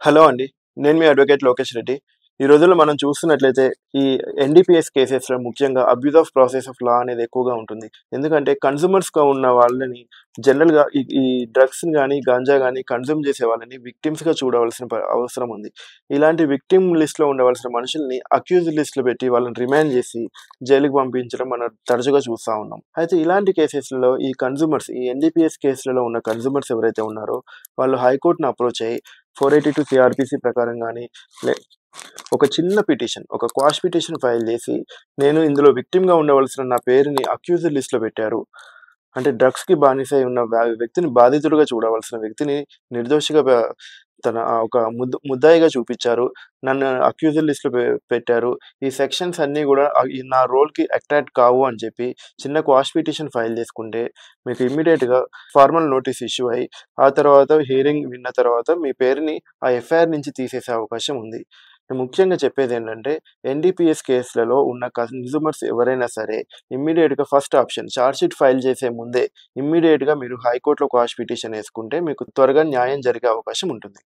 Hello అండి. నేను మీ advocate Lokesh Reddy. ఈ రోజుల్లో మనం చూస్తున్నట్లయితే ఈ ఎన్‌డీపీఎస్ కేసెస్‌లో ముఖ్యంగా abuse of process of law అనేది ఎక్కువగా ఉంటుంది. ఎందుకంటే కన్స్యూమర్స్‌గా ఉన్న వాళ్ళని జనరల్‌గా ఈ ఈ డ్రగ్స్‌ని గానీ, గాంజా గానీ కన్జ్యూమ్ చేసే వాళ్ళని విక్టిమ్స్‌గా చూడవలసిన అవసరం ఉంది. ఇలాంటి విక్టిమ్ లిస్ట్‌లో ఉండవలసిన మనుషుల్ని అక్యూజ్డ్ లిస్ట్‌లో పెట్టి వాళ్ళని రిమాండ్ చేసి జైలుకి పంపించడం మనం తరచుగా చూస్తా ఉన్నాం. అయితే ఇలాంటి కేసెస్‌లలో ఈ కన్స్యూమర్స్ ఈ ఎన్‌డీపీఎస్ కేసులలో ఉన్న కన్స్యూమర్స్ ఎవరైతే ఉన్నారో వాళ్ళు హైకోర్ట్‌ని అప్రోచ్ అయ్యి 482 సీఆర్‌పీసీ ప్రకారం గాని, లే ఒక చిన్న పిటిషన్, ఒక క్వాష్ పిటిషన్ ఫైల్ చేసి, నేను ఇందులో విక్టిమ్‌గా ఉండవలసిన నా పేరుని అక్యూజ్డ్ లిస్ట్‌లో పెట్టారు. అంటే డ్రగ్స్‌కి బానిసై ఉన్న వ్యక్తిని బాధితుడిగా చూడవలసిన వ్యక్తిని నిర్దోషిగా తన ఒక ముద్దాయిగా చూపిచ్చారు. నన్ను అక్యూజ్డ్ లిస్ట్‌లో పెట్టారు. ఈ సెక్షన్స్ అన్నీ గూడా ఈ నా రోల్‌కి అట్రాక్ట్ కావు అని చెప్పి చిన్న క్వాష్ పిటిషన్ ఫైల్ చేసుకుంటే మీకు ఇమ్మీడియేట్‌గా ఫార్మల్ నోటీస్ ఇష్యూ అయ్యి, ఆ తర్వాత హియరింగ్ విన్న తర్వాత మీ పేరుని ఆ ఎఫ్ఐఆర్ నుంచి తీసేసే అవకాశం ఉంది. ముఖ్యంగా చెప్పేదేంటంటే ఎన్‌డీపీఎస్ కేసులలో ఉన్న కన్స్యూమర్స్ ఎవరైనా సరే ఇమ్మీడియేట్‌గా first option charge sheet file చేసే ముందే ఇమ్మీడియేట్‌గా మీరు హైకోర్ట్‌లో క్వాష్ పిటిషన్ యేసుకుంటే మీకు త్వరగా న్యాయం జరిగే అవకాశం ఉంటుంది.